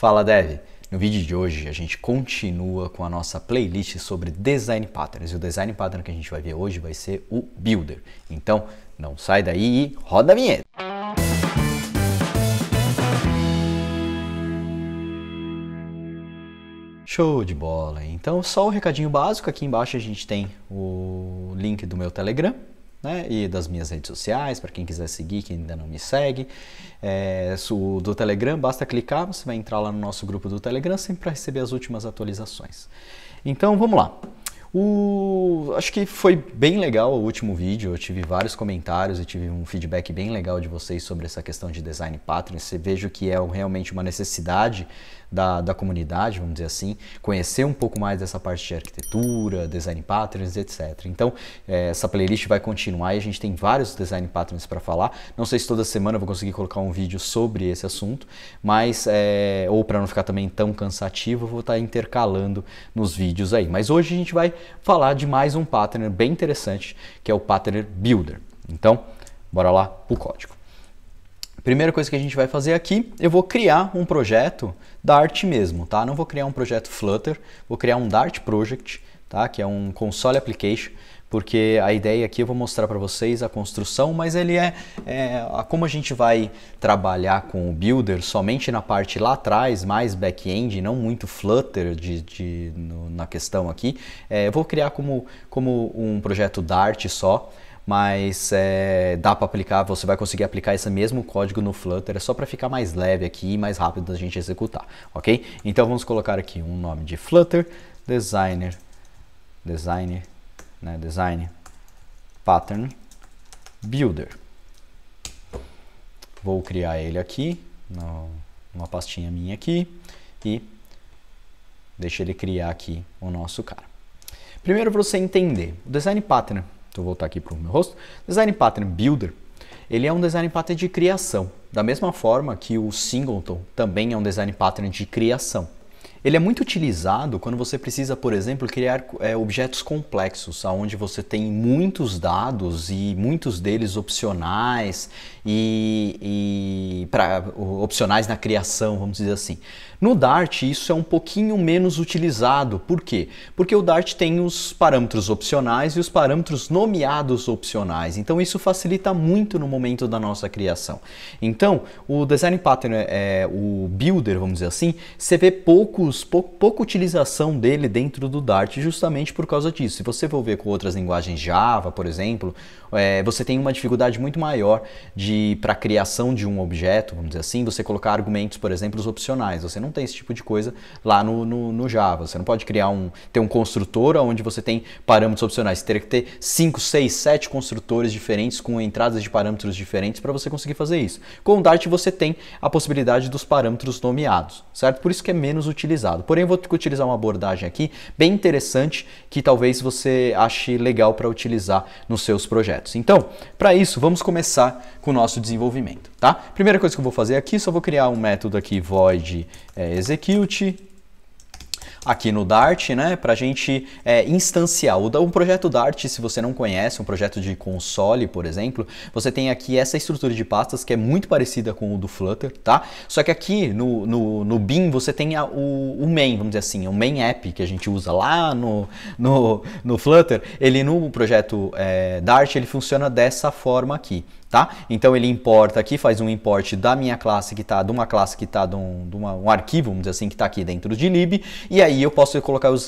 Fala Dev! No vídeo de hoje a gente continua com a nossa playlist sobre Design Patterns e o Design Pattern que a gente vai ver hoje vai ser o Builder. Então não sai daí e roda a vinheta! Show de bola! Então só o recadinho básico, aqui embaixo a gente tem o link do meu Telegram, né, e das minhas redes sociais, para quem quiser seguir, quem ainda não me segue. Do Telegram, basta clicar, você vai entrar lá no nosso grupo do Telegram, sempre para receber as últimas atualizações. Então vamos lá. Acho que foi bem legal o último vídeo, eu tive vários comentários e tive um feedback bem legal de vocês sobre essa questão de Design Patterns. Você vejo que é realmente uma necessidade da comunidade, vamos dizer assim, conhecer um pouco mais dessa parte de arquitetura, Design Patterns, etc. Então, essa playlist vai continuar e a gente tem vários Design Patterns para falar. Não sei se toda semana eu vou conseguir colocar um vídeo sobre esse assunto, mas, ou para não ficar também tão cansativo, eu vou estar intercalando nos vídeos aí. Mas hoje a gente vai falar de mais um pattern bem interessante, que é o Pattern Builder. Então, bora lá pro código. Primeira coisa que a gente vai fazer aqui, eu vou criar um projeto Dart mesmo, tá? Não vou criar um projeto Flutter, vou criar um Dart Project, tá? Que é um console application, porque a ideia aqui eu vou mostrar para vocês a construção, mas ele como a gente vai trabalhar com o Builder somente na parte lá atrás, mais back-end, não muito Flutter na questão aqui, eu vou criar como um projeto Dart só. Mas dá para aplicar, você vai conseguir aplicar esse mesmo código no Flutter, é só para ficar mais leve aqui e mais rápido da gente executar, ok? Então vamos colocar aqui um nome de Flutter Design Pattern Builder. Vou criar ele aqui, numa pastinha minha aqui, e deixa ele criar aqui o nosso cara. Primeiro, para você entender, o Design Pattern, vou voltar aqui para o meu rosto. Design Pattern Builder, ele é um Design Pattern de criação, da mesma forma que o Singleton também é um Design Pattern de criação. Ele é muito utilizado quando você precisa, por exemplo, criar objetos complexos, onde você tem muitos dados e muitos deles opcionais opcionais na criação, vamos dizer assim. No Dart isso é um pouquinho menos utilizado. Por quê? Porque o Dart tem os parâmetros opcionais e os parâmetros nomeados opcionais. Então isso facilita muito no momento da nossa criação. Então o Design Pattern, o Builder, vamos dizer assim, você vê pouca utilização dele dentro do Dart justamente por causa disso. Se você for ver com outras linguagens Java, por exemplo, você tem uma dificuldade muito maior para a criação de um objeto, vamos dizer assim, você colocar argumentos, por exemplo, os opcionais. Você não tem esse tipo de coisa lá no Java. Você não pode ter um construtor onde você tem parâmetros opcionais. Você teria que ter 5, 6, 7 construtores diferentes com entradas de parâmetros diferentes para você conseguir fazer isso. Com o Dart você tem a possibilidade dos parâmetros nomeados, certo? Por isso que é menos utilizado. Porém, eu vou utilizar uma abordagem aqui bem interessante que talvez você ache legal para utilizar nos seus projetos. Então, para isso, vamos começar com o nosso desenvolvimento, tá? Primeira coisa que eu vou fazer aqui, só vou criar um método aqui, void execute, aqui no Dart, né, para a gente instanciar. Um projeto Dart, se você não conhece, um projeto de console, por exemplo, você tem aqui essa estrutura de pastas que é muito parecida com o do Flutter, tá? Só que aqui no bin você tem o main, vamos dizer assim, o main app que a gente usa lá no Flutter, ele no projeto Dart, ele funciona dessa forma aqui. Tá? Então ele importa aqui, faz um import da minha classe que está, de uma classe que está um arquivo, vamos dizer assim, que está aqui dentro de lib, e aí eu posso colocar os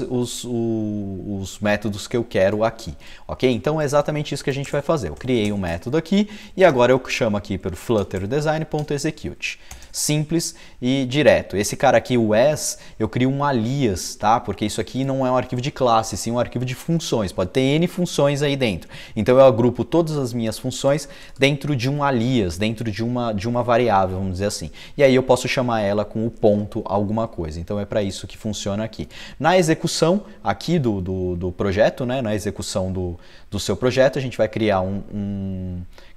métodos que eu quero aqui, ok? Então é exatamente isso que a gente vai fazer. Eu criei um método aqui e agora eu chamo aqui pelo flutter design.execute. Simples e direto. Esse cara aqui, o as, eu crio um alias, tá? Porque isso aqui não é um arquivo de classe, sim um arquivo de funções. Pode ter N funções aí dentro. Então eu agrupo todas as minhas funções dentro de um alias, dentro de uma variável, vamos dizer assim. E aí eu posso chamar ela com o ponto alguma coisa. Então é para isso que funciona aqui. Na execução aqui do projeto, né? Na execução do seu projeto, a gente vai criar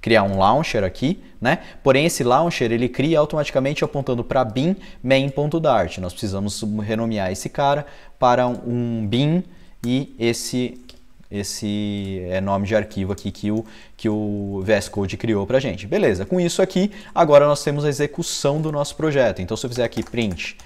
criar um launcher aqui, né? Porém esse launcher ele cria automaticamente apontando para bin main.dart. Nós precisamos renomear esse cara para um bin e esse é nome de arquivo aqui que o VS Code criou para a gente. Beleza, com isso aqui, agora nós temos a execução do nosso projeto. Então se eu fizer aqui print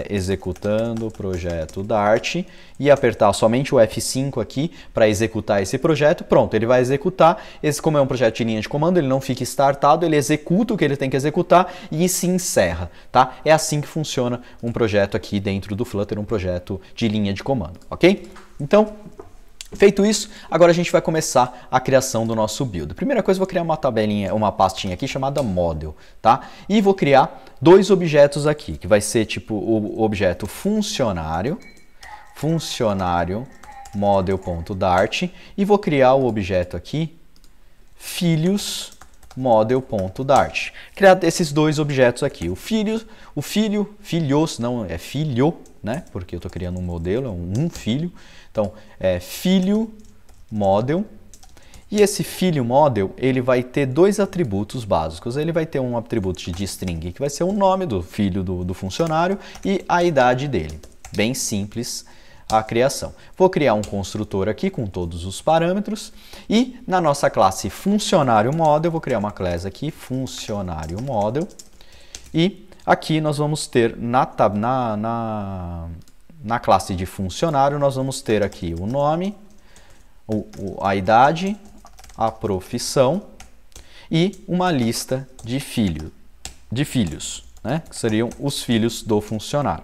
executando o projeto Dart e apertar somente o F5 aqui para executar esse projeto, pronto, ele vai executar. Esse, como é um projeto de linha de comando, ele não fica startado, ele executa o que ele tem que executar e se encerra, tá? É assim que funciona um projeto aqui dentro do Flutter, um projeto de linha de comando, ok? Então, feito isso, agora a gente vai começar a criação do nosso build. Primeira coisa, eu vou criar uma tabelinha, uma pastinha aqui chamada model, tá? E vou criar dois objetos aqui, que vai ser tipo o objeto funcionário model.dart, e vou criar o objeto aqui filhos model.dart. Criar esses dois objetos aqui, filhos, não é filho, né? Porque eu estou criando um modelo, é um filho. Então, é filho model, e esse filho model, ele vai ter dois atributos básicos. Ele vai ter um atributo de string, que vai ser o nome do filho do funcionário, e a idade dele. Bem simples a criação. Vou criar um construtor aqui com todos os parâmetros, e na nossa classe funcionário model, vou criar uma classe aqui, funcionário model, e aqui nós vamos ter na classe de funcionário, nós vamos ter aqui o nome, a idade, a profissão e uma lista de filhos, né? Que seriam os filhos do funcionário.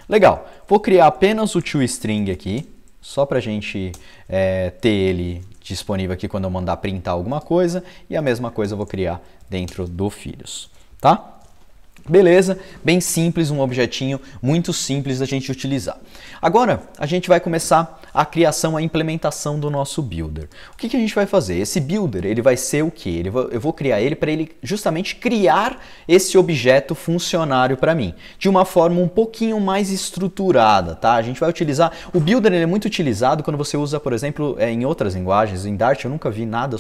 Legal, vou criar apenas o toString aqui, só para a gente ter ele disponível aqui quando eu mandar printar alguma coisa, e a mesma coisa eu vou criar dentro do filhos, tá? Beleza, bem simples, um objetinho muito simples da gente utilizar. Agora, a gente vai começar a criação, a implementação do nosso builder. O que a gente vai fazer? Esse builder, ele vai ser o quê? Eu vou criar ele para ele justamente criar esse objeto funcionário para mim, de uma forma um pouquinho mais estruturada, tá? A gente vai utilizar, o builder ele é muito utilizado quando você usa, por exemplo, em outras linguagens, em Dart eu nunca vi nada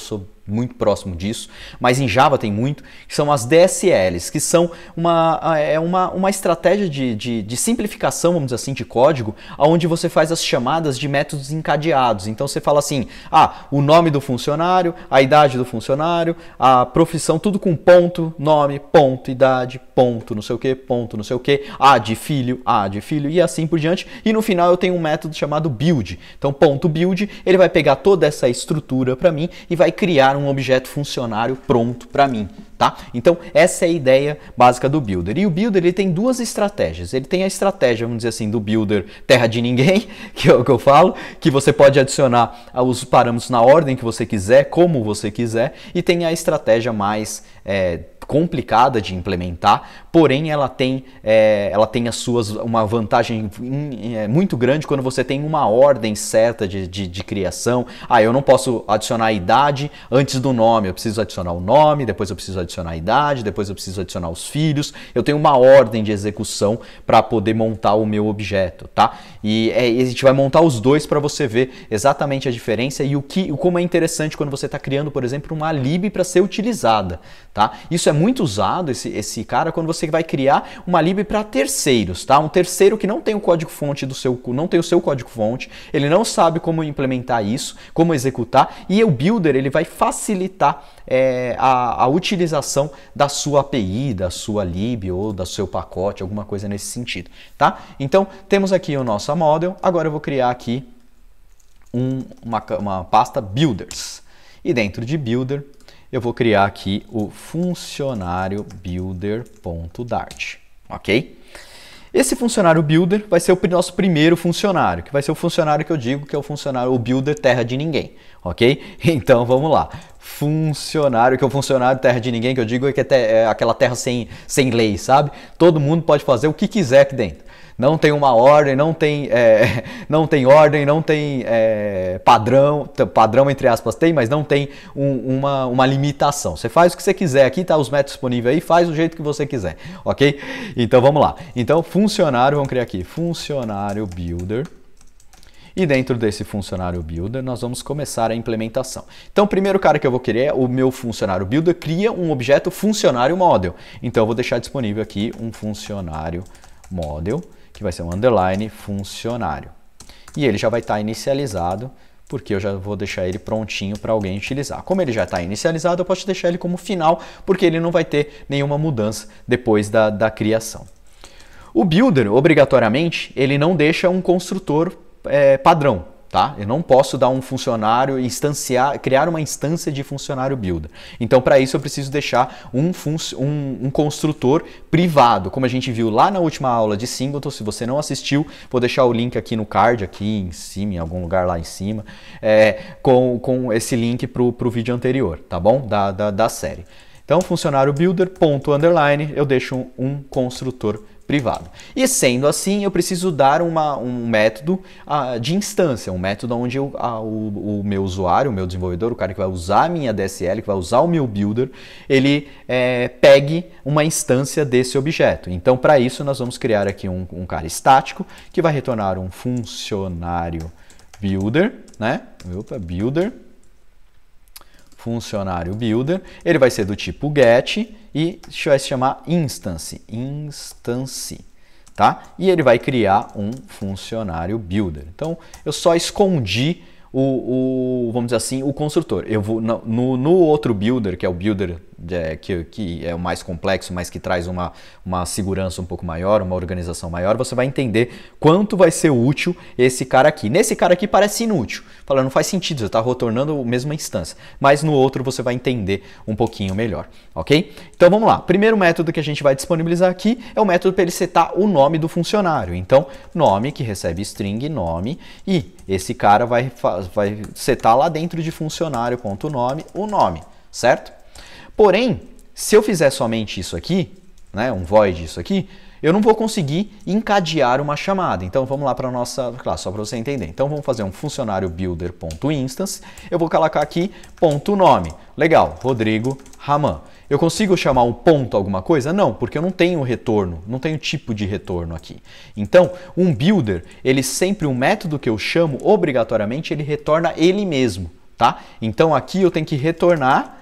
muito próximo disso, mas em Java tem muito, que são as DSLs, que são uma estratégia de simplificação, vamos dizer assim, de código, onde você faz as chamadas de métodos encadeados. Então você fala assim, o nome do funcionário, a idade do funcionário, a profissão, tudo com ponto, nome, ponto, idade, ponto, não sei o que, ponto, não sei o que, A de filho, e assim por diante. E no final eu tenho um método chamado build. Então ponto build, ele vai pegar toda essa estrutura para mim e vai criar um objeto funcionário pronto para mim, tá? Então essa é a ideia básica do builder. E o builder ele tem duas estratégias. Ele tem a estratégia, vamos dizer assim, do builder terra de ninguém, que é o que eu falo, que você pode adicionar os parâmetros na ordem que você quiser, como você quiser, e tem a estratégia mais complicada de implementar, porém ela tem uma vantagem muito grande quando você tem uma ordem certa de criação. Eu não posso adicionar a idade antes do nome, eu preciso adicionar o nome, depois eu preciso adicionar a idade, depois eu preciso adicionar os filhos. Eu tenho uma ordem de execução para poder montar o meu objeto, tá? E a gente vai montar os dois para você ver exatamente a diferença e como é interessante quando você está criando, por exemplo, uma lib para ser utilizada, tá? Isso é muito usado, esse cara, quando você vai criar uma lib para terceiros, tá? Um terceiro que não tem o código-fonte não tem o seu código-fonte, ele não sabe como implementar isso, como executar, e o builder ele vai facilitar a utilização da sua API, da sua lib ou do seu pacote, alguma coisa nesse sentido, tá? Então, temos aqui o nosso model, agora eu vou criar aqui uma pasta builders, e dentro de builder, eu vou criar aqui o funcionário builder.dart, ok? Esse funcionário builder vai ser o nosso primeiro funcionário, que vai ser o funcionário que eu digo que é o builder terra de ninguém, ok? Então vamos lá. Funcionário, que é o funcionário terra de ninguém, que eu digo que é aquela terra sem lei, sabe? Todo mundo pode fazer o que quiser aqui dentro. Não tem uma ordem, não tem ordem, não tem padrão entre aspas tem, mas não tem uma limitação. Você faz o que você quiser aqui, tá os métodos disponíveis aí, faz do jeito que você quiser, ok? Então vamos lá. Então funcionário, vamos criar aqui, funcionário builder. E dentro desse funcionário builder, nós vamos começar a implementação. Então, o primeiro cara que eu vou querer, o meu funcionário builder, cria um objeto funcionário model. Então, eu vou deixar disponível aqui um funcionário model, que vai ser um underline funcionário. E ele já vai estar inicializado, porque eu já vou deixar ele prontinho para alguém utilizar. Como ele já está inicializado, eu posso deixar ele como final, porque ele não vai ter nenhuma mudança depois da criação. O builder, obrigatoriamente, ele não deixa um construtor padrão. Tá? Eu não posso dar um funcionário, criar uma instância de funcionário builder. Então, para isso, eu preciso deixar um construtor privado. Como a gente viu lá na última aula de Singleton, se você não assistiu, vou deixar o link aqui no card, aqui em cima, em algum lugar lá em cima, com esse link para o vídeo anterior, tá bom? Da série. Então, funcionário builder, ponto, underline, eu deixo um construtor privado. E sendo assim, eu preciso dar um método de instância, um método onde o meu usuário, o meu desenvolvedor, o cara que vai usar a minha DSL, que vai usar o meu builder, ele pegue uma instância desse objeto. Então, para isso, nós vamos criar aqui um cara estático, que vai retornar um funcionário builder, né? Builder. Funcionário builder, ele vai ser do tipo get e vai se chamar instance, tá? E ele vai criar um funcionário builder. Então, eu só escondi vamos dizer assim, o construtor. Eu vou no outro builder, que é o builder que é o mais complexo, mas que traz uma segurança um pouco maior, uma organização maior, você vai entender quanto vai ser útil esse cara aqui. Nesse cara aqui parece inútil. Fala, não faz sentido, você está retornando a mesma instância. Mas no outro você vai entender um pouquinho melhor, ok? Então vamos lá. Primeiro método que a gente vai disponibilizar aqui é o método para ele setar o nome do funcionário. Então, nome que recebe string, nome, e esse cara vai setar lá dentro de funcionário.nome o nome, certo? Porém, se eu fizer somente isso aqui, né, um void isso aqui, eu não vou conseguir encadear uma chamada. Então vamos lá para a nossa classe, só para você entender. Então vamos fazer um funcionário builder.instance. Eu vou colocar aqui ponto nome. Legal, Rodrigo Raman. Eu consigo chamar um ponto alguma coisa? Não, porque eu não tenho retorno, não tenho tipo de retorno aqui. Então, um builder, ele sempre, um método que eu chamo, obrigatoriamente, ele retorna ele mesmo, tá? Então aqui eu tenho que retornar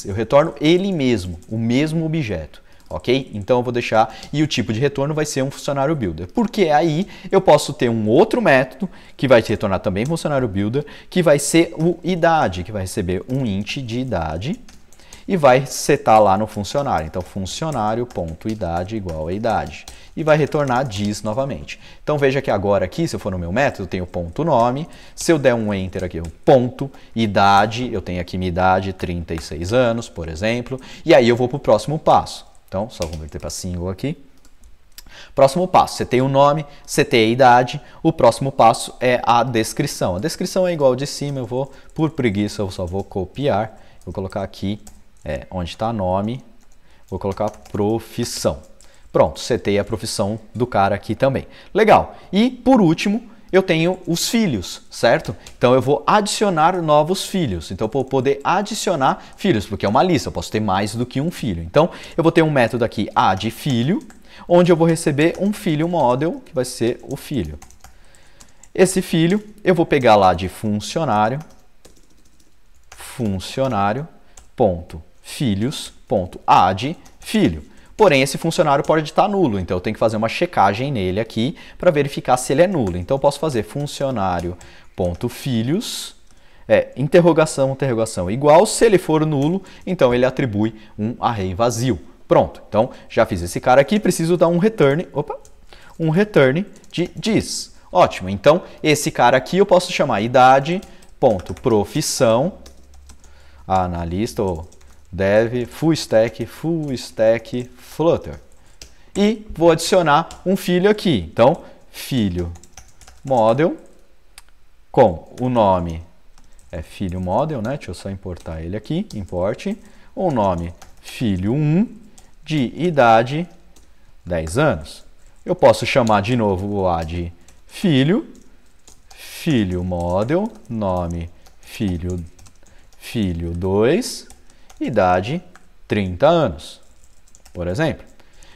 eu retorno ele mesmo, o mesmo objeto, ok? Então eu vou deixar, e o tipo de retorno vai ser um funcionário builder, porque aí eu posso ter um outro método que vai retornar também funcionário builder, que vai ser o idade, que vai receber um int de idade e vai setar lá no funcionário. Então funcionário.idade igual a idade. E vai retornar diz novamente. Então veja que agora aqui, se eu for no meu método, eu tenho ponto nome. Se eu der um enter aqui, ponto idade, eu tenho aqui minha idade, 36 anos, por exemplo. E aí eu vou para o próximo passo. Então, só converter para single aqui. Próximo passo, setei o nome, setei a idade. O próximo passo é a descrição. A descrição é igual de cima, eu vou, por preguiça, eu só vou copiar. Vou colocar aqui, onde está nome, vou colocar profissão. Pronto, setei a profissão do cara aqui também. Legal. E, por último, eu tenho os filhos, certo? Então, eu vou adicionar novos filhos. Então, eu vou poder adicionar filhos, porque é uma lista, eu posso ter mais do que um filho. Então, eu vou ter um método aqui, addFilho, onde eu vou receber um filho model, que vai ser o filho. Esse filho, eu vou pegar lá de funcionário.filhos.addFilho. Porém, esse funcionário pode estar nulo, então eu tenho que fazer uma checagem nele aqui para verificar se ele é nulo. Então eu posso fazer funcionário.filhos, interrogação igual. Se ele for nulo, então ele atribui um array vazio. Pronto, então já fiz esse cara aqui, preciso dar um return de diz. Ótimo, então esse cara aqui eu posso chamar idade.profissão, analista ou dev, full stack, Flutter. E vou adicionar um filho aqui. Então, filho model, com o nome filho model, né? Deixa eu só importar ele aqui, import, o nome filho 1, de idade 10 anos. Eu posso chamar de novo o add filho model, nome filho 2, idade 30 anos, por exemplo.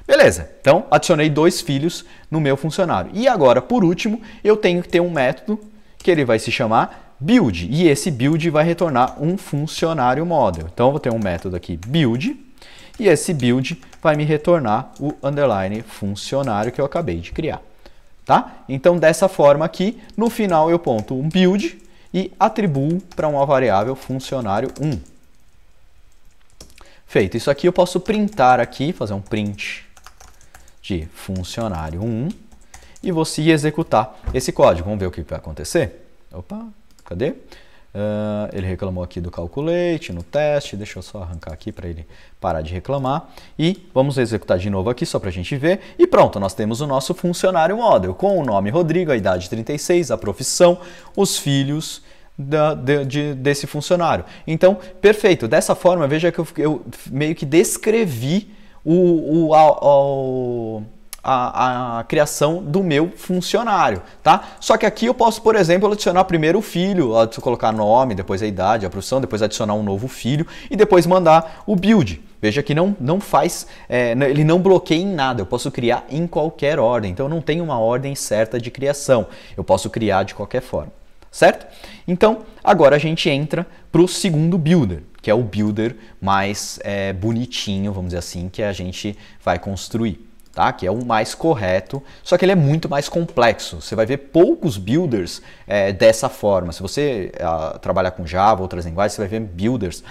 Beleza, então adicionei 2 filhos no meu funcionário. E agora, por último, eu tenho que ter um método que ele vai se chamar build. E esse build vai retornar um funcionário model. Então eu vou ter um método aqui build. E esse build vai me retornar o underline funcionário que eu acabei de criar. Tá? Então dessa forma aqui, no final eu ponto um build e atribuo para uma variável funcionário 1. Feito isso aqui, eu posso printar aqui, fazer um print de funcionário 1 e vou seguir executar esse código. Vamos ver o que vai acontecer? Opa, cadê? Ele reclamou aqui do calculate no teste, deixa eu só arrancar aqui para ele parar de reclamar. E vamos executar de novo aqui só para a gente ver. E pronto, nós temos o nosso funcionário model com o nome Rodrigo, a idade 36, a profissão, os filhos desse funcionário. Então, perfeito. Dessa forma, veja que eu meio que descrevi a criação do meu funcionário, tá? Só que aqui eu posso, por exemplo, adicionar primeiro o filho, colocar nome, depois a idade, a profissão, depois adicionar um novo filho e depois mandar o build. Veja que não faz, ele não bloqueia em nada, eu posso criar em qualquer ordem, então não tem uma ordem certa de criação, eu posso criar de qualquer forma, certo? Então, agora a gente entra para o segundo builder, que é o builder mais bonitinho, vamos dizer assim, que a gente vai construir. Tá? Que é o mais correto, só que ele é muito mais complexo. Você vai ver poucos builders dessa forma. Se você trabalhar com Java, outras linguagens, você vai ver builders.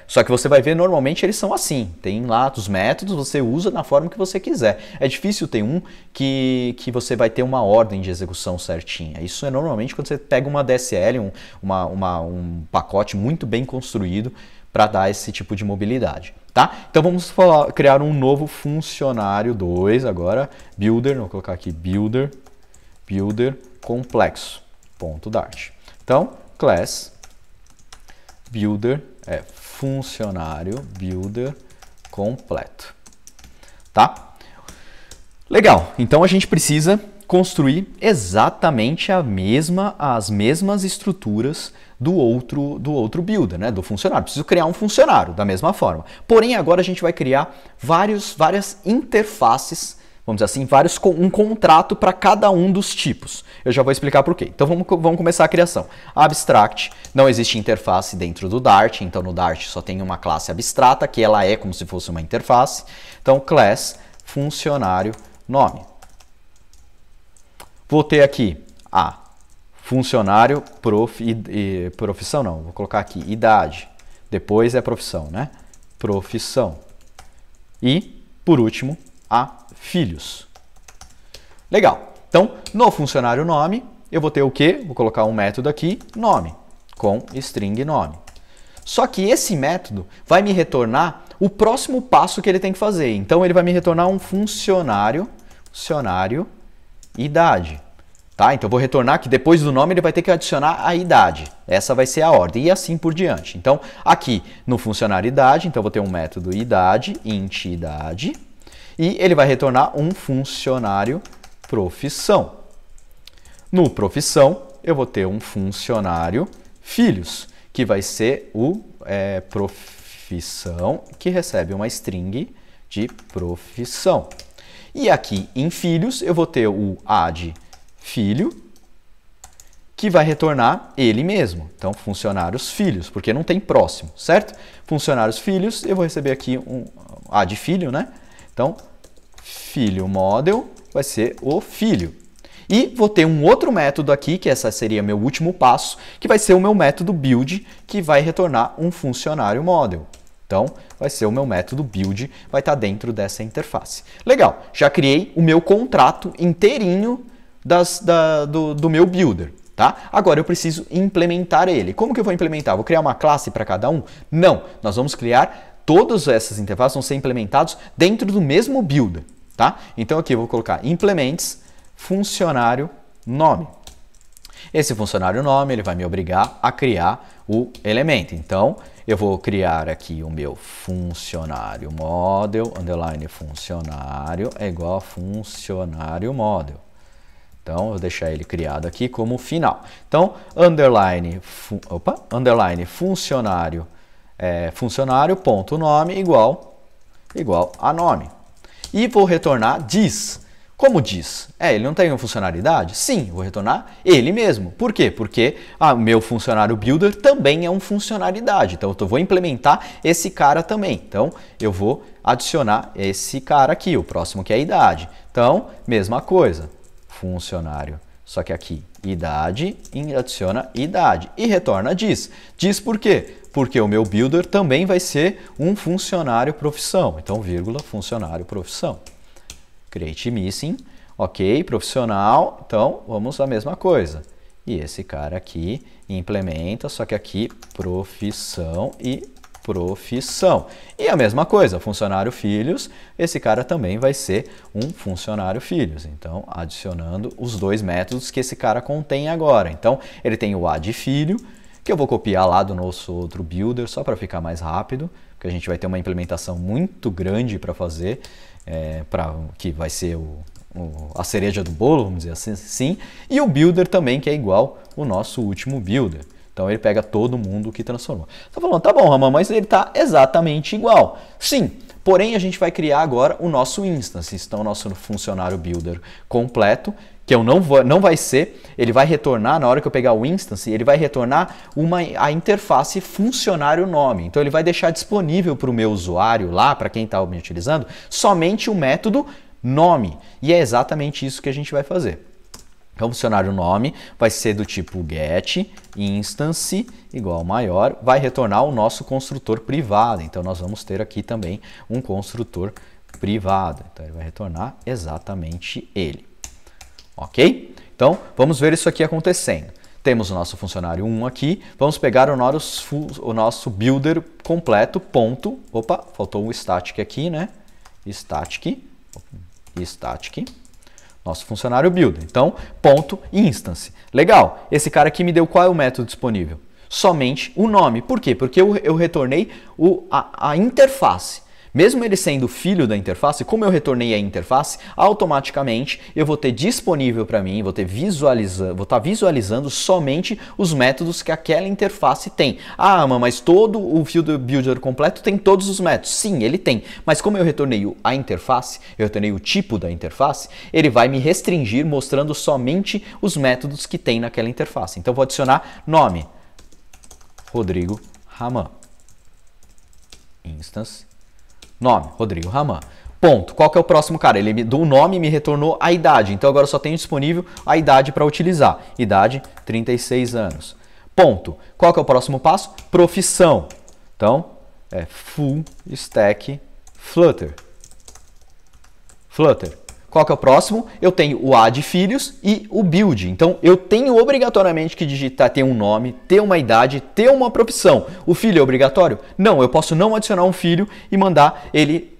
Só que você vai ver, normalmente, eles são assim. Tem lá os métodos, você usa da forma que você quiser. É difícil ter um que você vai ter uma ordem de execução certinha. Isso é normalmente quando você pega uma DSL, um pacote muito bem construído para dar esse tipo de mobilidade. Tá? Então vamos criar um novo funcionário 2 agora, builder, vou colocar aqui builder complexo, .dart. Então, class builder funcionário builder completo. Tá? Legal, então a gente precisa construir exatamente as mesmas estruturas do outro builder, né, do funcionário. Preciso criar um funcionário da mesma forma. Porém, agora a gente vai criar várias interfaces, vamos dizer assim, um contrato para cada um dos tipos. Eu já vou explicar por quê. Então vamos começar a criação. Abstract, não existe interface dentro do Dart, então no Dart só tem uma classe abstrata, que ela é como se fosse uma interface. Então, class funcionário nome. Vou ter aqui funcionário, profissão não, vou colocar aqui idade, depois é profissão, né? Profissão. E, por último, filhos. Legal. Então, no funcionário nome, eu vou ter o quê? Vou colocar um método aqui, nome, com string nome. Só que esse método vai me retornar o próximo passo que ele tem que fazer. Então, ele vai me retornar um funcionário idade. Tá? Então, eu vou retornar que depois do nome ele vai ter que adicionar a idade. Essa vai ser a ordem e assim por diante. Então, aqui no funcionário idade, então eu vou ter um método idade, int idade, e ele vai retornar um funcionário profissão. No profissão, eu vou ter um funcionário filhos, que vai ser o profissão, que recebe uma string de profissão. E aqui em filhos, eu vou ter o add filho, que vai retornar ele mesmo. Então, funcionários filhos, porque não tem próximo, certo? Funcionários filhos, eu vou receber aqui um add filho, né? Então, filho model vai ser o filho. E vou ter um outro método aqui, que essa seria meu último passo, que vai ser o meu método build, que vai retornar um funcionário model. Então, vai ser o meu método build, vai estar dentro dessa interface. Legal, já criei o meu contrato inteirinho do meu builder. Tá? Agora eu preciso implementar ele. Como que eu vou implementar? Vou criar uma classe para cada um? Não, nós vamos criar, todas essas interfaces vão ser implementadas dentro do mesmo builder. Tá? Então aqui eu vou colocar implements funcionário nome. Esse funcionário nome ele vai me obrigar a criar o elemento. Então eu vou criar aqui o meu funcionário model, underline funcionário é igual a funcionário model. Então, eu vou deixar ele criado aqui como final. Então, underline funcionário, funcionário.nome igual a nome. E vou retornar diz. Como diz? Ele não tem uma funcionalidade? Sim, vou retornar ele mesmo. Por quê? Porque o meu funcionário builder também é uma funcionalidade. Então, eu vou implementar esse cara também. Então, eu vou adicionar esse cara aqui, o próximo que é a idade. Então, mesma coisa. Funcionário, só que aqui idade, adiciona idade e retorna diz. Diz por quê? Porque o meu builder também vai ser um funcionário profissão. Então, vírgula, funcionário profissão. create missing, ok, profissional, então vamos a mesma coisa. E esse cara aqui implementa, só que aqui profissão e profissão. E a mesma coisa, funcionário filhos, esse cara também vai ser um funcionário filhos. Então, adicionando os dois métodos que esse cara contém agora. Então, ele tem o add filho, que eu vou copiar lá do nosso outro builder, só para ficar mais rápido, porque a gente vai ter uma implementação muito grande para fazer, que vai ser a cereja do bolo, vamos dizer assim, e o builder também, que é igual o nosso último builder. Então ele pega todo mundo que transformou. Tá falando, tá bom, Raman, mas ele tá exatamente igual. Sim, porém a gente vai criar agora o nosso instance, então o nosso funcionário builder completo, que eu não vai ser, ele vai retornar, na hora que eu pegar o instance, ele vai retornar a interface funcionário nome. Então ele vai deixar disponível para o meu usuário lá, para quem está me utilizando, somente o método nome. E é exatamente isso que a gente vai fazer. Então, o funcionário nome vai ser do tipo get instance igual maior, vai retornar o nosso construtor privado. Então, nós vamos ter aqui também um construtor privado. Então, ele vai retornar exatamente ele. Ok? Então, vamos ver isso aqui acontecendo. Temos o nosso funcionário 1 aqui, vamos pegar o nosso builder completo, ponto. Opa, faltou um static aqui, né? Static. Nosso funcionário builder. Então, ponto instance. Legal. Esse cara aqui me deu qual é o método disponível? Somente o nome. Por quê? Porque eu retornei a interface. Mesmo ele sendo filho da interface, como eu retornei a interface, automaticamente eu vou ter disponível para mim, vou estar visualizando somente os métodos que aquela interface tem. Ah, mas todo o field builder completo tem todos os métodos. Sim, ele tem. Mas como eu retornei a interface, eu retornei o tipo da interface, ele vai me restringir mostrando somente os métodos que tem naquela interface. Então vou adicionar nome, Rodrigo Raman, instance, nome, Rodrigo Raman. Ponto. Qual que é o próximo cara? Ele do nome me retornou a idade. Então agora eu só tenho disponível a idade para utilizar. Idade, 36 anos. Ponto. Qual que é o próximo passo? Profissão. Então, é full stack Flutter. Flutter. Qual que é o próximo? Eu tenho o add filhos e o build. Então, eu tenho obrigatoriamente que digitar, ter um nome, ter uma idade, ter uma profissão. O filho é obrigatório? Não, eu posso não adicionar um filho e mandar ele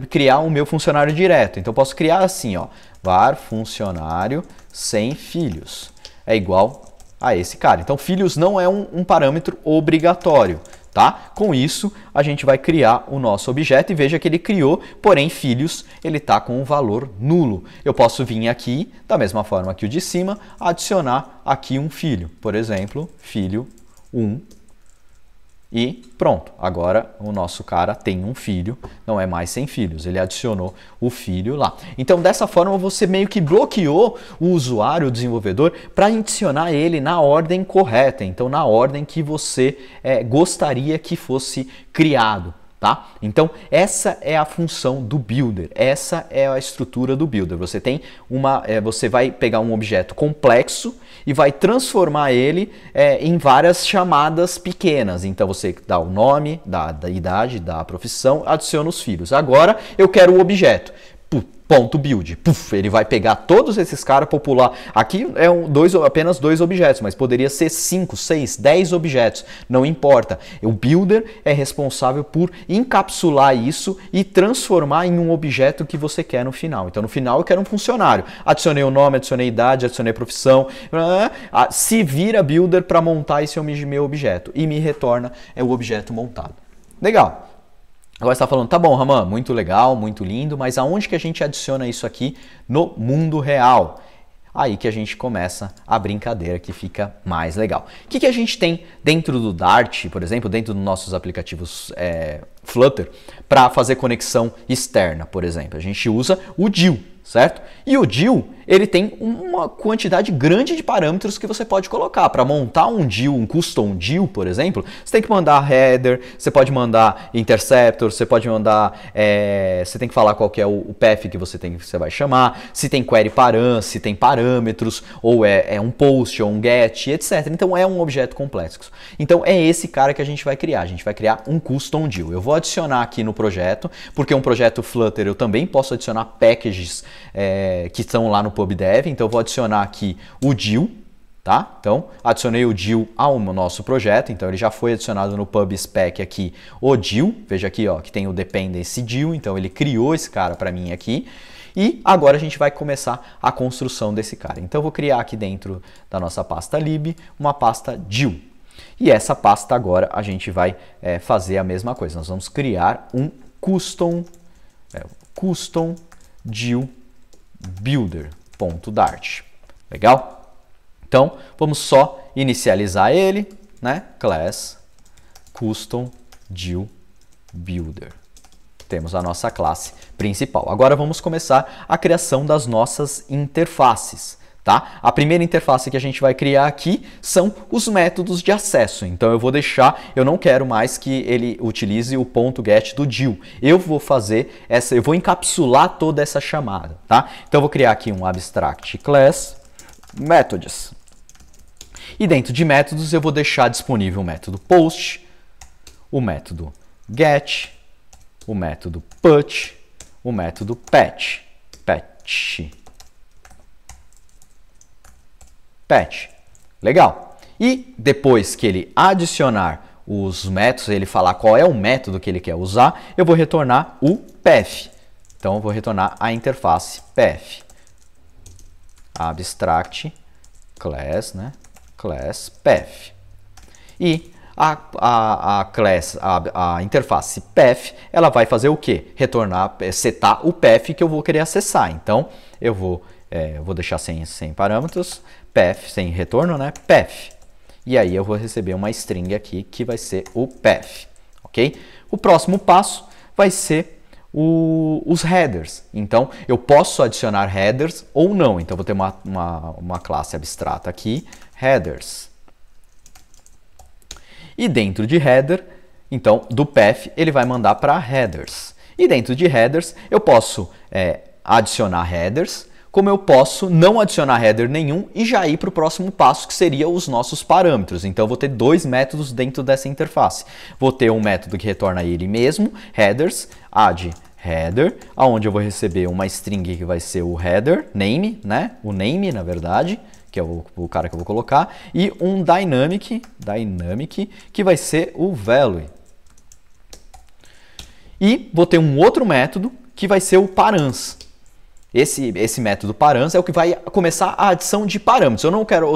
criar o meu funcionário direto. Então, eu posso criar assim, ó, var funcionário sem filhos. É igual a esse cara. Então, filhos não é um parâmetro obrigatório. Tá? Com isso, a gente vai criar o nosso objeto e veja que ele criou, porém, filhos, ele está com um valor nulo. Eu posso vir aqui, da mesma forma que o de cima, adicionar aqui um filho. Por exemplo, filho 1. E pronto, agora o nosso cara tem um filho, não é mais sem filhos, ele adicionou o filho lá. Então, dessa forma, você meio que bloqueou o usuário, o desenvolvedor, para adicionar ele na ordem correta, então na ordem que você gostaria que fosse criado. Tá? Então, essa é a função do builder, essa é a estrutura do builder. Você tem você vai pegar um objeto complexo e vai transformar ele em várias chamadas pequenas. Então, você dá o nome, dá a idade, dá a profissão, adiciona os filhos. Agora, eu quero o objeto. Ponto build. Puf, ele vai pegar todos esses caras, popular. Aqui é apenas dois objetos, mas poderia ser 5, 6, 10 objetos. Não importa. O builder é responsável por encapsular isso e transformar em um objeto que você quer no final. Então, no final, eu quero um funcionário. Adicionei o nome, adicionei a idade, adicionei a profissão. Se vira builder para montar esse meu objeto e me retorna o objeto montado. Legal. Agora você está falando, tá bom, Raman, muito legal, muito lindo, mas aonde que a gente adiciona isso aqui no mundo real? Aí que a gente começa a brincadeira que fica mais legal. O que a gente tem dentro do Dart, por exemplo, dentro dos nossos aplicativos Flutter, para fazer conexão externa, por exemplo? A gente usa o DIL, certo? E o DIL ele tem uma quantidade grande de parâmetros que você pode colocar. Para montar um DIL, um custom DIL, por exemplo, você tem que mandar header, você pode mandar interceptor, você pode mandar, você tem que falar qual que é o path que você vai chamar, se tem query param, se tem parâmetros, ou é um post, ou um get, etc. Então é um objeto complexo. Então é esse cara que a gente vai criar. A gente vai criar um custom DIL. Eu vou adicionar aqui no projeto, porque um projeto Flutter eu também posso adicionar packages que estão lá no PubDev. Então eu vou adicionar aqui o DIL, tá? Então adicionei o DIL ao nosso projeto. Então ele já foi adicionado no PubSpec aqui o DIL. Veja aqui, ó, que tem o dependency DIL. Então ele criou esse cara para mim aqui. E agora a gente vai começar a construção desse cara. Então eu vou criar aqui dentro da nossa pasta lib uma pasta DIL. E essa pasta agora a gente vai fazer a mesma coisa. Nós vamos criar um custom DIL builder.dart. Legal? Então vamos só inicializar ele, né? Class custom DIL builder. Temos a nossa classe principal. Agora vamos começar a criação das nossas interfaces. Tá? A primeira interface que a gente vai criar aqui são os métodos de acesso. Então eu vou deixar, eu não quero mais que ele utilize o .get do DIL. Eu vou fazer eu vou encapsular toda essa chamada, tá? Então eu vou criar aqui um abstract class methods. E dentro de métodos eu vou deixar disponível o método post, o método get, o método put, o método patch. Legal. E depois que ele adicionar os métodos, ele falar qual é o método que ele quer usar, eu vou retornar o path. Então eu vou retornar a interface path. Abstract class, né? Class path. E a interface path, ela vai fazer o quê? Retornar, setar o path que eu vou querer acessar. Então eu vou deixar sem parâmetros, path, sem retorno, né? Path. E aí eu vou receber uma string aqui que vai ser o path, ok? O próximo passo vai ser os headers. Então eu posso adicionar headers ou não. Então eu vou ter uma classe abstrata aqui, headers. E dentro de header, então do path ele vai mandar para headers. E dentro de headers eu posso adicionar headers, como eu posso não adicionar header nenhum e já ir para o próximo passo, que seria os nossos parâmetros. Então eu vou ter dois métodos dentro dessa interface. Vou ter um método que retorna ele mesmo, headers, add header, onde eu vou receber uma string que vai ser o header, name, né? O name, na verdade, que é o cara que eu vou colocar, e um dynamic, que vai ser o value. E vou ter um outro método que vai ser o params. Esse método params é o que vai começar a adição de parâmetros.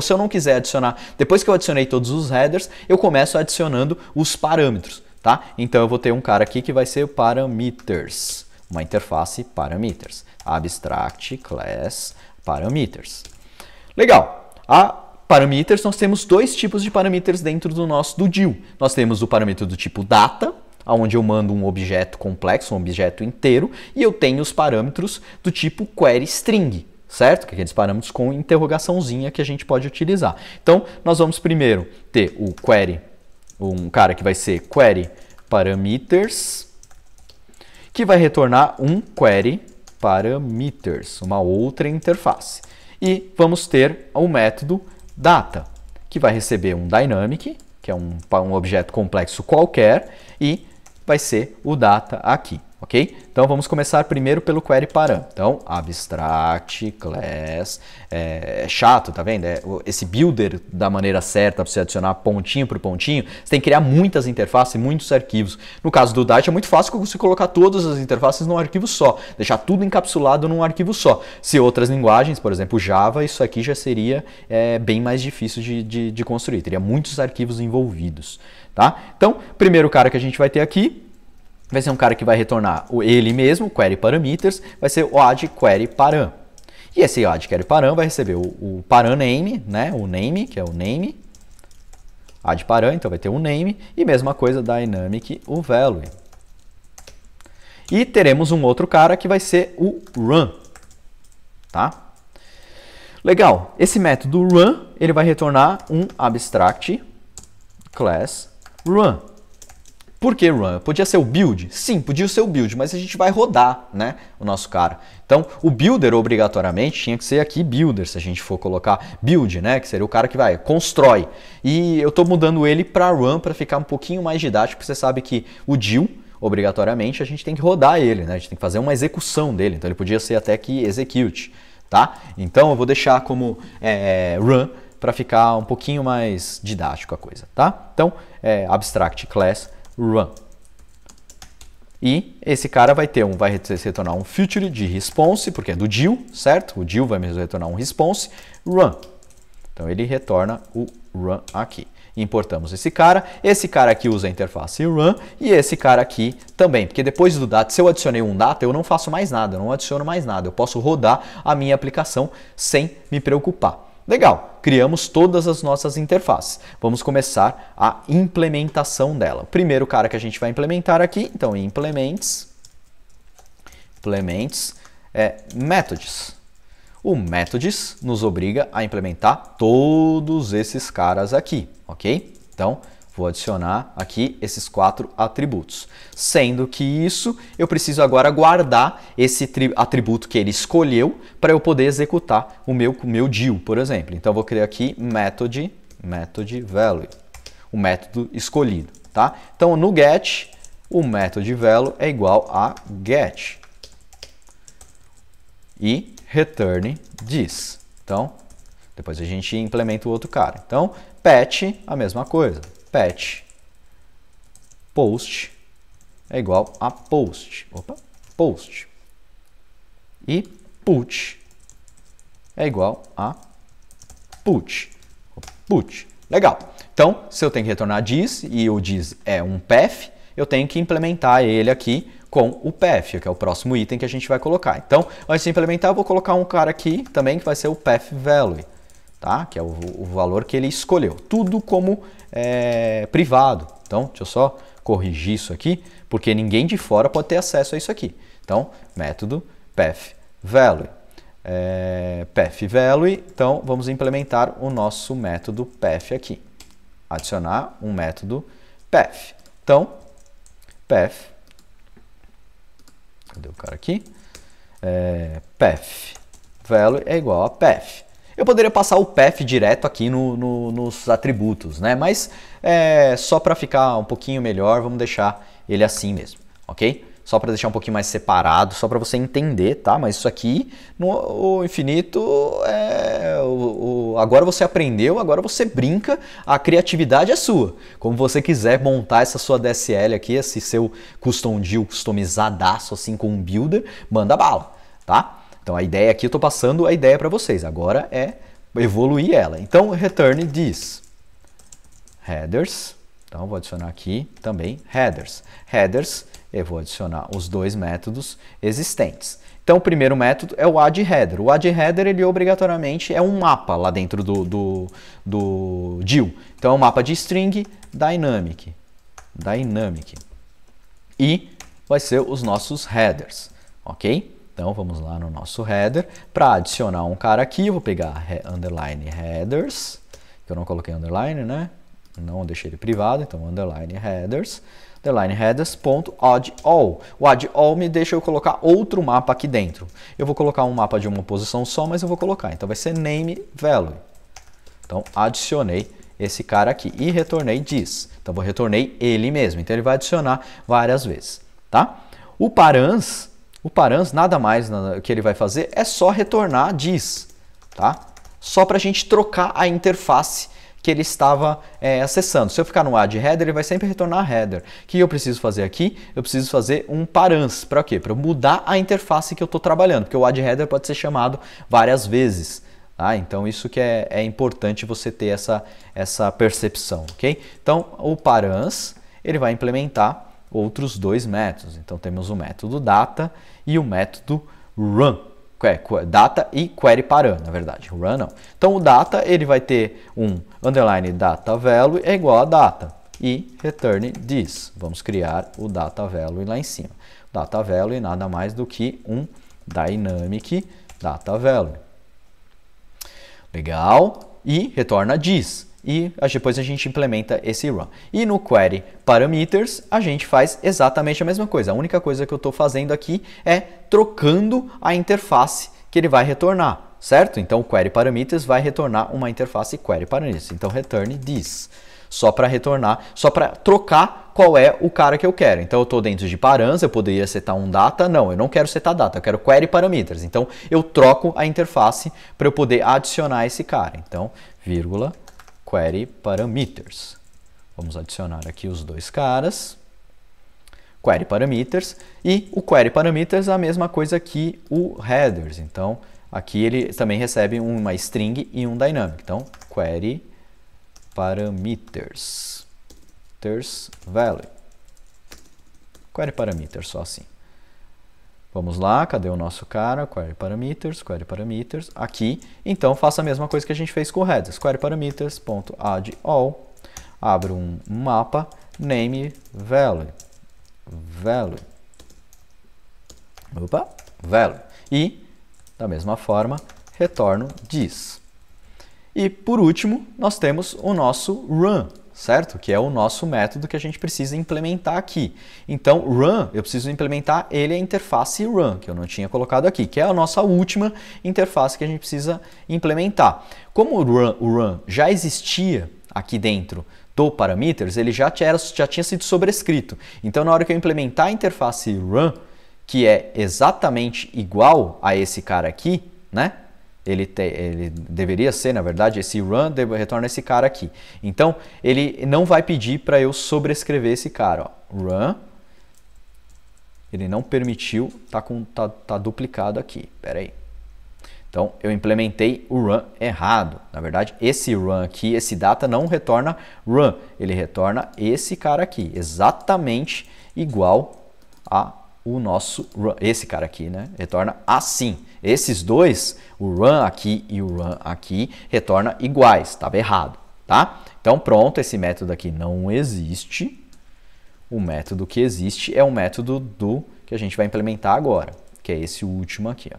Se eu não quiser adicionar, depois que eu adicionei todos os headers, eu começo adicionando os parâmetros, tá? Então eu vou ter um cara aqui que vai ser o parameters, uma interface parameters, abstract class parameters. Legal. A parameters, nós temos dois tipos de parameters dentro do DIL. Nós temos o parâmetro do tipo data, onde eu mando um objeto complexo, um objeto inteiro, e eu tenho os parâmetros do tipo query string, certo? Que é aqueles parâmetros com interrogaçãozinha que a gente pode utilizar. Então, nós vamos primeiro ter o query, um cara que vai ser query parameters, que vai retornar um query parameters, uma outra interface. E vamos ter o método data, que vai receber um dynamic, que é um objeto complexo qualquer, e vai ser o data aqui, ok? Então vamos começar primeiro pelo query param. Então abstract class, é chato, tá vendo? Esse builder da maneira certa para você adicionar pontinho por pontinho, você tem que criar muitas interfaces, muitos arquivos. No caso do Dart é muito fácil você colocar todas as interfaces num arquivo só, deixar tudo encapsulado num arquivo só. Se outras linguagens, por exemplo Java, isso aqui já seria bem mais difícil de construir, teria muitos arquivos envolvidos. Tá? Então, primeiro cara que a gente vai ter aqui vai ser um cara que vai retornar ele mesmo, query parameters, vai ser o add query param. E esse add query param vai receber o param name, né? O name, que é o name, add param, então vai ter o name, e mesma coisa dynamic, o value. E teremos um outro cara que vai ser o run, tá? Legal, esse método run, ele vai retornar um abstract class run. Por que run? Podia ser o build? Sim, podia ser o build, mas a gente vai rodar, né, o nosso cara. Então, o builder, obrigatoriamente, tinha que ser aqui builder, se a gente for colocar build, né, que seria o cara que vai, constrói. E eu estou mudando ele para run, para ficar um pouquinho mais didático, porque você sabe que o DIL, obrigatoriamente, a gente tem que rodar ele, né, a gente tem que fazer uma execução dele, então ele podia ser até que execute, tá? Então, eu vou deixar como run, para ficar um pouquinho mais didático a coisa, tá? Então, abstract class run. E esse cara vai retornar um future de response, porque é do DIL, certo? O DIL vai me retornar um response run. Então ele retorna o run aqui. Importamos esse cara aqui usa a interface run e esse cara aqui também, porque depois do data, se eu adicionei um data, eu não faço mais nada, eu não adiciono mais nada, eu posso rodar a minha aplicação sem me preocupar. Legal, criamos todas as nossas interfaces. Vamos começar a implementação dela. O primeiro cara que a gente vai implementar aqui, então implements methods. O methods nos obriga a implementar todos esses caras aqui, ok? Então, vou adicionar aqui esses 4 atributos. Sendo que isso, eu preciso agora guardar esse atributo que ele escolheu para eu poder executar o meu DIL, por exemplo. Então, eu vou criar aqui method value, o método escolhido, tá? Então, no get, o method value é igual a get. E return this. Então, depois a gente implementa o outro cara. Então, patch, a mesma coisa. Patch post é igual a post. Post. E put é igual a put. Legal. Então, se eu tenho que retornar this e o this é um path, eu tenho que implementar ele aqui com o path, que é o próximo item que a gente vai colocar. Então, antes de implementar, eu vou colocar um cara aqui também que vai ser o path value, tá? Que é o valor que ele escolheu. Tudo como privado. Então, deixa eu só corrigir isso aqui, porque ninguém de fora pode ter acesso a isso aqui. Então, método path value. Path value, então vamos implementar o nosso método path aqui. Adicionar um método path. Então, path, cadê o cara aqui? Path value é igual a path. Eu poderia passar o path direto aqui nos atributos, né? Mas só para ficar um pouquinho melhor, vamos deixar ele assim mesmo, ok? Só para deixar um pouquinho mais separado, só para você entender, tá? Mas isso aqui, o infinito, agora você aprendeu, agora você brinca, a criatividade é sua. Como você quiser montar essa sua DSL aqui, esse seu custom DIL customizadaço assim com um builder, manda bala, tá? Então a ideia aqui, eu estou passando a ideia para vocês, agora é evoluir ela. Então, return this. Headers, então vou adicionar aqui também headers. Headers, eu vou adicionar os 2 métodos existentes. Então o primeiro método é o addHeader. O addHeader, ele obrigatoriamente é um mapa lá dentro do DIL. Então é um mapa de string dynamic. E vai ser os nossos headers, ok? Então, vamos lá no nosso header. Para adicionar um cara aqui, eu vou pegar underline headers, que eu não coloquei underline, né? Não deixei ele privado, então underline headers .addAll. O addAll me deixa eu colocar outro mapa aqui dentro. Eu vou colocar um mapa de uma posição só, mas eu vou colocar. Então, vai ser name value. Então, adicionei esse cara aqui e retornei this. Então, vou retornei ele mesmo. Então, ele vai adicionar várias vezes, tá? O params, nada mais que ele vai fazer é só retornar this, tá? Só para a gente trocar a interface que ele estava acessando. Se eu ficar no addHeader, ele vai sempre retornar header. O que eu preciso fazer aqui? Eu preciso fazer um params. Para quê? Para mudar a interface que eu estou trabalhando, porque o addHeader pode ser chamado várias vezes. Tá? Então, isso que é importante você ter essa percepção, ok? Então, o params, ele vai implementar outros 2 métodos. Então, temos o método data e o método run. Data e query param, na verdade. Run não. Então, o data, ele vai ter um underline data value é igual a data. E return this. Vamos criar o data value lá em cima. Data value nada mais do que um dynamic data value. Legal. E retorna this. E depois a gente implementa esse run. E no query parameters, a gente faz exatamente a mesma coisa. A única coisa que eu estou fazendo aqui é trocando a interface que ele vai retornar, certo? Então, o query parameters vai retornar uma interface query parameters. Então, return this. Só para retornar, só para trocar qual é o cara que eu quero. Então, eu estou dentro de params, eu poderia setar um data. Não, eu não quero setar data, eu quero query parameters. Então, eu troco a interface para eu poder adicionar esse cara. Então, vírgula, query parameters. Vamos adicionar aqui os dois caras. Query parameters. E o query parameters é a mesma coisa que o headers. Então, aqui ele também recebe uma string e um dynamic. Então, query parameters. Value. Query parameters, só assim. Vamos lá, cadê o nosso cara? Query parameters. Aqui, então, faça a mesma coisa que a gente fez com o headers. Query parameters.add all. Abro um mapa, name value. Value. E, da mesma forma, retorno this. E, por último, nós temos o nosso run, certo? Que é o nosso método que a gente precisa implementar aqui. Então, run, eu preciso implementar ele a interface run, que eu não tinha colocado aqui, que é a nossa última interface que a gente precisa implementar. Como o run já existia aqui dentro do parameters, ele já tinha sido sobrescrito. Então, na hora que eu implementar a interface run, que é exatamente igual a esse cara aqui, né? Ele deveria ser, na verdade, esse run retorna esse cara aqui. Então, ele não vai pedir para eu sobrescrever esse cara. Ó. Run, ele não permitiu, tá duplicado aqui. Espera aí. Então, eu implementei o run errado. Na verdade, esse run aqui, esse data não retorna run. Ele retorna esse cara aqui, exatamente igual a o nosso run. Esse cara aqui, né? Retorna assim. Esses dois, o run aqui e o run aqui, retorna iguais. Estava errado, tá? Então, pronto, esse método aqui não existe. O método que existe é o método que a gente vai implementar agora, que é esse último aqui, ó,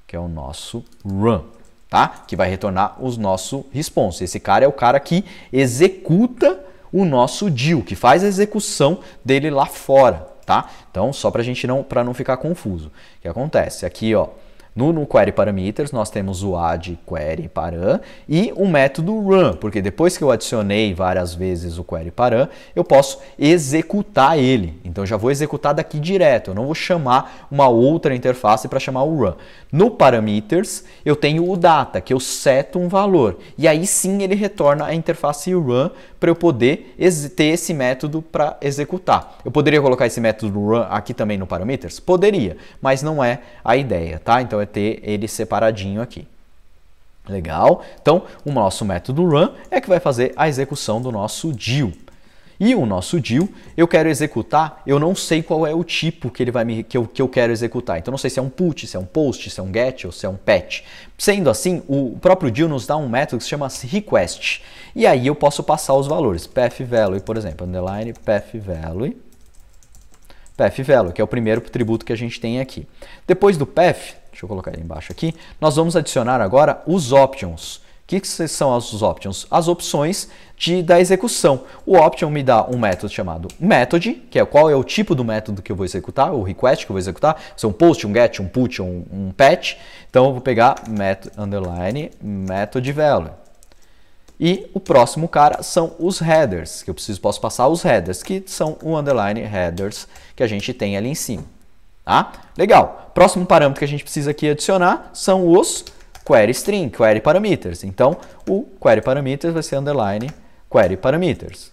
que é o nosso run, tá? Que vai retornar os nossos response. Esse cara é o cara que executa o nosso deal, que faz a execução dele lá fora. Tá? Então, só para não ficar confuso. O que acontece? Aqui, ó, no query parameters, nós temos o add query param e o método run, porque depois que eu adicionei várias vezes o query param, eu posso executar ele. Então, já vou executar daqui direto. Eu não vou chamar uma outra interface para chamar o run. No parameters, eu tenho o data, que eu seto um valor. E aí sim ele retorna a interface run para eu poder ter esse método para executar. Eu poderia colocar esse método run aqui também no parameters? Poderia, mas não é a ideia, tá? Então é ter ele separadinho aqui. Legal? Então, o nosso método run é que vai fazer a execução do nosso deal. E o nosso deal, eu quero executar, eu não sei qual é o tipo que que eu quero executar. Então, não sei se é um put, se é um post, se é um get ou se é um patch. Sendo assim, o próprio deal nos dá um método que se chama request. E aí eu posso passar os valores. Path value, por exemplo, underline path value, que é o primeiro atributo que a gente tem aqui. Depois do path, deixa eu colocar ele embaixo aqui, nós vamos adicionar agora os options. O que são as options? As opções da execução. O option me dá um método chamado method, que é qual é o tipo do método que eu vou executar, o request que eu vou executar, se é um post, um get, um put ou um patch. Então eu vou pegar underline method value. E o próximo cara são os headers, que eu posso passar os headers, que são o underline headers que a gente tem ali em cima. Tá? Legal. Próximo parâmetro que a gente precisa aqui adicionar são os query string, query parameters. Então, o query parameters vai ser underline query parameters.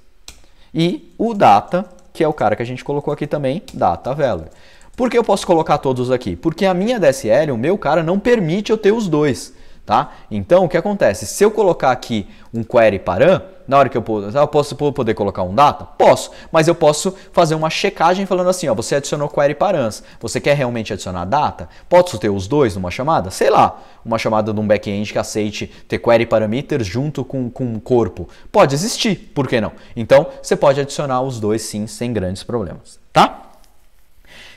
E o data, que é o cara que a gente colocou aqui também, data value. Por que eu posso colocar todos aqui? Porque a minha DSL, o meu cara, não permite eu ter os dois. Tá? Então, o que acontece? Se eu colocar aqui um query param, na hora que eu posso poder colocar um data? Posso, mas eu posso fazer uma checagem falando assim, ó, você adicionou query params, você quer realmente adicionar data? Posso ter os dois numa chamada? Sei lá, uma chamada de um back-end que aceite ter query parameters junto com um corpo. Pode existir, por que não? Então, você pode adicionar os dois sim, sem grandes problemas, tá?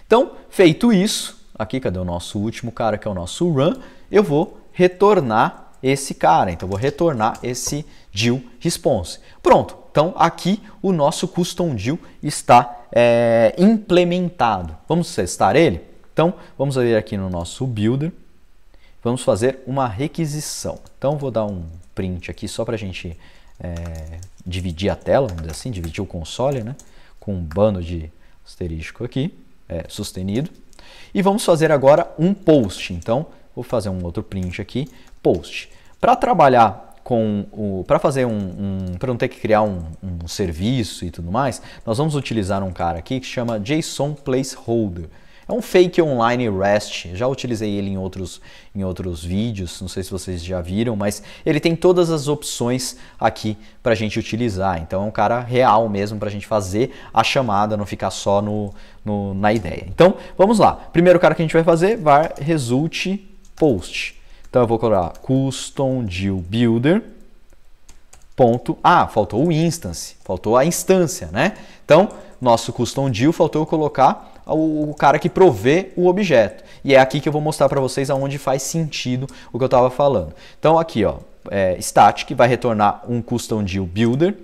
Então, feito isso, aqui, cadê o nosso último cara, que é o nosso run, eu vou retornar esse cara. Então, vou retornar esse DIL response. Pronto. Então, aqui o nosso custom DIL está implementado. Vamos testar ele? Então, vamos vir aqui no nosso builder. Vamos fazer uma requisição. Então, vou dar um print aqui só para a gente dividir a tela, vamos dizer assim, dividir o console, né? Com um bando de asterístico aqui, sustenido. E vamos fazer agora um post. Então, vou fazer um outro print aqui, post. Para trabalhar para fazer para não ter que criar um serviço e tudo mais, nós vamos utilizar um cara aqui que chama JSON Placeholder. É um fake online REST, já utilizei ele em outros vídeos, não sei se vocês já viram, mas ele tem todas as opções aqui para a gente utilizar. Então é um cara real mesmo para a gente fazer a chamada, não ficar só na ideia. Então vamos lá, primeiro cara que a gente vai fazer, var result post. Então eu vou colocar custom DIL builder. Faltou o instance, faltou a instância, né? Então nosso custom DIL faltou eu colocar o cara que provê o objeto. E é aqui que eu vou mostrar para vocês aonde faz sentido o que eu estava falando. Então aqui, ó, static vai retornar um custom DIL builder,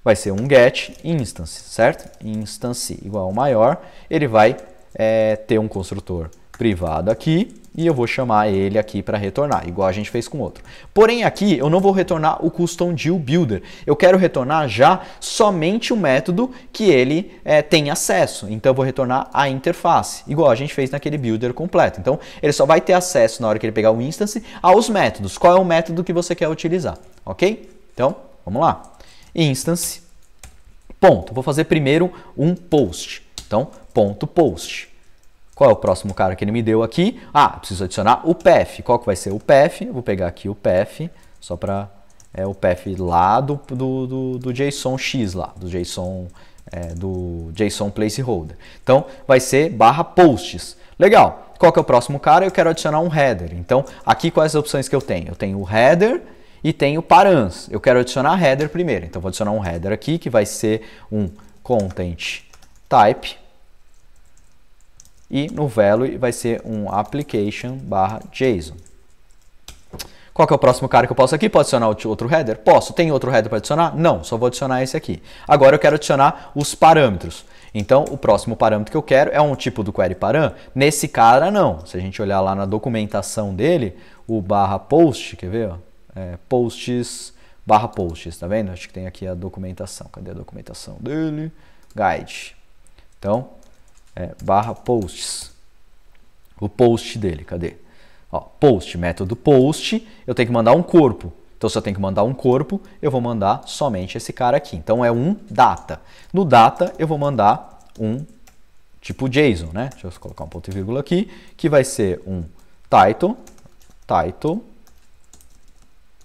vai ser um get instance, certo? Instance igual ao maior, ele vai ter um construtor privado aqui e eu vou chamar ele aqui para retornar, igual a gente fez com o outro. Porém aqui eu não vou retornar o custom DIL builder, eu quero retornar já somente o método que ele tem acesso. Então eu vou retornar a interface, igual a gente fez naquele builder completo. Então ele só vai ter acesso na hora que ele pegar o instance aos métodos. Qual é o método que você quer utilizar, ok? Então vamos lá. Instance, ponto. Vou fazer primeiro um post. Então ponto post. Qual é o próximo cara que ele me deu aqui? Preciso adicionar o path. Qual que vai ser o path? Eu vou pegar aqui o path, só para o path lá do JSON X lá, do JSON placeholder. Então vai ser /posts. Legal. Qual que é o próximo cara? Eu quero adicionar um header. Então aqui quais as opções que eu tenho? Eu tenho o header e tenho params. Eu quero adicionar header primeiro. Então vou adicionar um header aqui que vai ser um content type. E no value vai ser um application/JSON. Qual que é o próximo cara que eu posso aqui? Posso adicionar outro header? Posso. Tem outro header para adicionar? Não, só vou adicionar esse aqui. Agora eu quero adicionar os parâmetros. Então o próximo parâmetro que eu quero é um tipo do query param. Nesse cara não. Se a gente olhar lá na documentação dele, o /post, quer ver? Posts /posts, tá vendo? Acho que tem aqui a documentação. Cadê a documentação dele? Guide. Então /posts. O post dele, cadê? Ó, post, método post, eu tenho que mandar um corpo. Então, se eu tenho que mandar um corpo, eu vou mandar somente esse cara aqui. Então, é um data. No data, eu vou mandar um tipo JSON, né? Deixa eu colocar um ponto e vírgula aqui, que vai ser um title,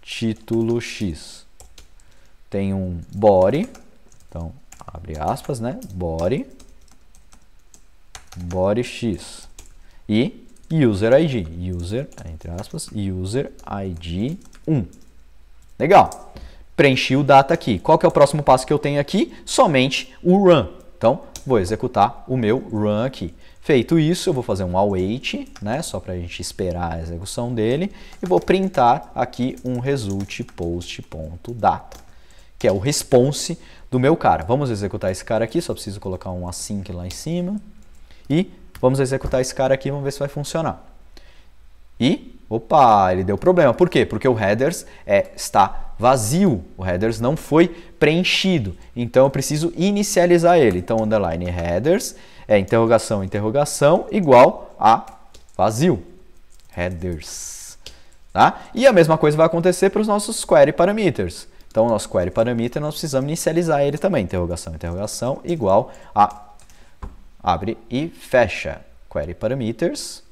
título X. Tem um body, então, abre aspas, né? Body X e user ID, entre aspas, user ID 1. Legal. Preenchi o data aqui. Qual que é o próximo passo que eu tenho aqui? Somente o run. Então, vou executar o meu run aqui. Feito isso, eu vou fazer um await, né, só para a gente esperar a execução dele, e vou printar aqui um result post.data, que é o response do meu cara. Vamos executar esse cara aqui, só preciso colocar um async lá em cima. E vamos executar esse cara aqui, vamos ver se vai funcionar. E, opa, ele deu problema. Por quê? Porque o headers está vazio. O headers não foi preenchido. Então eu preciso inicializar ele. Então underline headers interrogação, interrogação igual a vazio. Headers. Tá? E a mesma coisa vai acontecer para os nossos query parameters. Então o nosso query parameter nós precisamos inicializar ele também. Interrogação, interrogação igual a abre e fecha. Query parameters.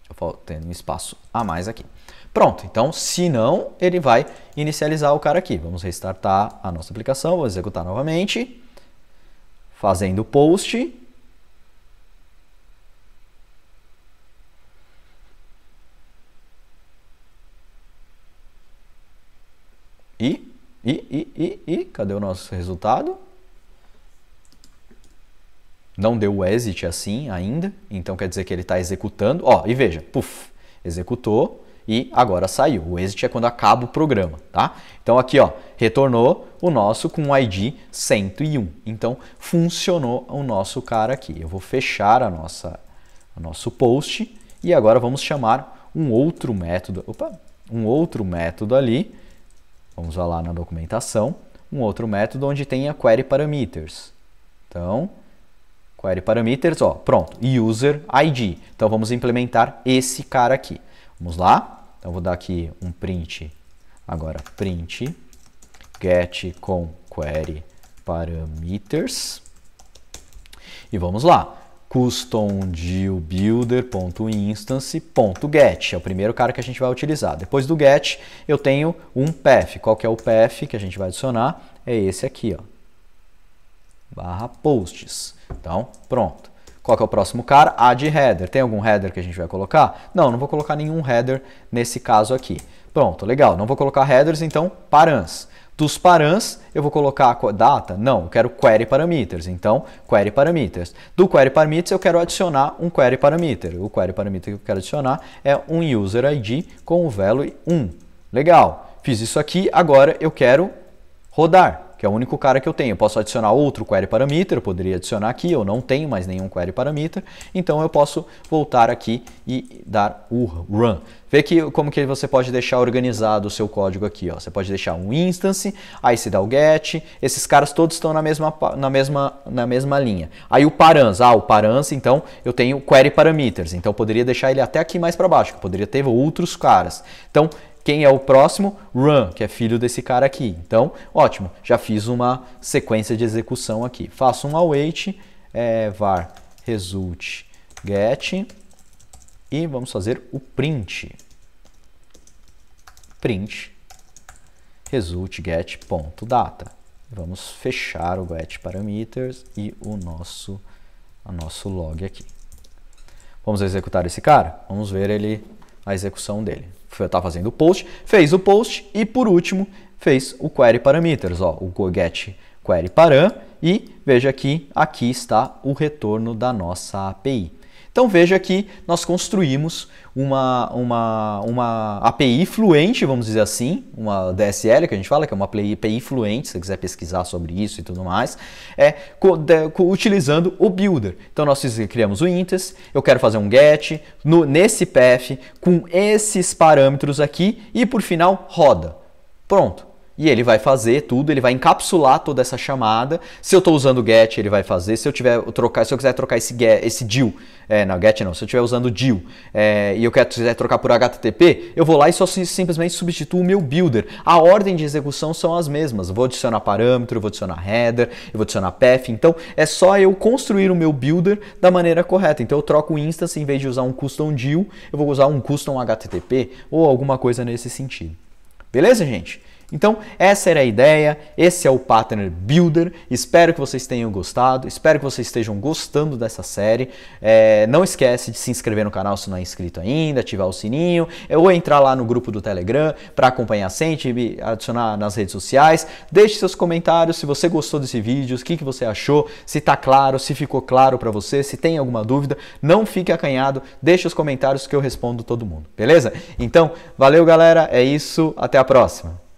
Eu vou ter um espaço a mais aqui. Pronto, então, se não, ele vai inicializar o cara aqui. Vamos restartar a nossa aplicação, vou executar novamente. Fazendo post. Cadê o nosso resultado? Não deu o exit assim ainda, então quer dizer que ele está executando. Ó, e veja, executou e agora saiu. O exit é quando acaba o programa, tá? Então aqui, ó, retornou o nosso com o ID 101. Então funcionou o nosso cara aqui. Eu vou fechar o nosso post e agora vamos chamar um outro método. Um outro método ali. Vamos lá na documentação. Um outro método onde tem a query parameters. Então, query parameters, ó, pronto, user ID. Então vamos implementar esse cara aqui. Vamos lá. Então vou dar aqui um print. Agora print get com query parameters. E vamos lá. Custom deal builder.instance.get é o primeiro cara que a gente vai utilizar. Depois do get, eu tenho um path. Qual que é o path que a gente vai adicionar? É esse aqui, ó. /posts. Então, pronto. Qual que é o próximo cara? Add header. Tem algum header que a gente vai colocar? Não, não vou colocar nenhum header nesse caso aqui. Pronto, legal. Não vou colocar headers, então params. Dos params, eu vou colocar data? Não, eu quero query parameters. Então, query parameters. Do query parameters, eu quero adicionar um query parameter. O query parameter que eu quero adicionar é um user ID com o value 1. Legal. Fiz isso aqui, agora eu quero rodar, que é o único cara que eu tenho. Eu posso adicionar outro query parameter, eu poderia adicionar aqui, eu não tenho mais nenhum query parameter, então eu posso voltar aqui e dar o run. Vê como que você pode deixar organizado o seu código aqui, ó. Você pode deixar um instance, aí você dá o get, esses caras todos estão na mesma linha. Aí o params, o params, então eu tenho query parameters, então eu poderia deixar ele até aqui mais para baixo, que eu poderia ter outros caras. Então, quem é o próximo? Run, que é filho desse cara aqui. Então, ótimo, já fiz uma sequência de execução aqui. Faço um await, var result get, e vamos fazer o print. Print result get.data. Vamos fechar o get parameters e o nosso log aqui. Vamos executar esse cara? Vamos ver a execução dele. Está fazendo o post, fez o post e por último fez o query parameters, ó, o get query param, e veja que aqui está o retorno da nossa API. Então veja que nós construímos uma API fluente, vamos dizer assim, uma DSL que a gente fala, que é uma API fluente, se você quiser pesquisar sobre isso e tudo mais, utilizando o builder. Então nós criamos o instance, eu quero fazer um get nesse path com esses parâmetros aqui e por final roda. Pronto. E ele vai fazer tudo, ele vai encapsular toda essa chamada. Se eu estou usando o get, ele vai fazer. Se eu quiser trocar esse deal, se eu estiver usando deal e eu quiser trocar por HTTP, eu vou lá e só simplesmente substituo o meu builder. A ordem de execução são as mesmas. Eu vou adicionar parâmetro, eu vou adicionar header, eu vou adicionar path. Então é só eu construir o meu builder da maneira correta. Então eu troco o instance, em vez de usar um custom deal, eu vou usar um custom HTTP ou alguma coisa nesse sentido. Beleza, gente? Então, essa era a ideia, esse é o Pattern Builder, espero que vocês tenham gostado, espero que vocês estejam gostando dessa série. Não esquece de se inscrever no canal se não é inscrito ainda, ativar o sininho, ou entrar lá no grupo do Telegram para acompanhar sempre, adicionar nas redes sociais. Deixe seus comentários se você gostou desse vídeo, o que você achou, se está claro, se ficou claro para você, se tem alguma dúvida, não fique acanhado, deixe os comentários que eu respondo todo mundo, beleza? Então, valeu galera, é isso, até a próxima!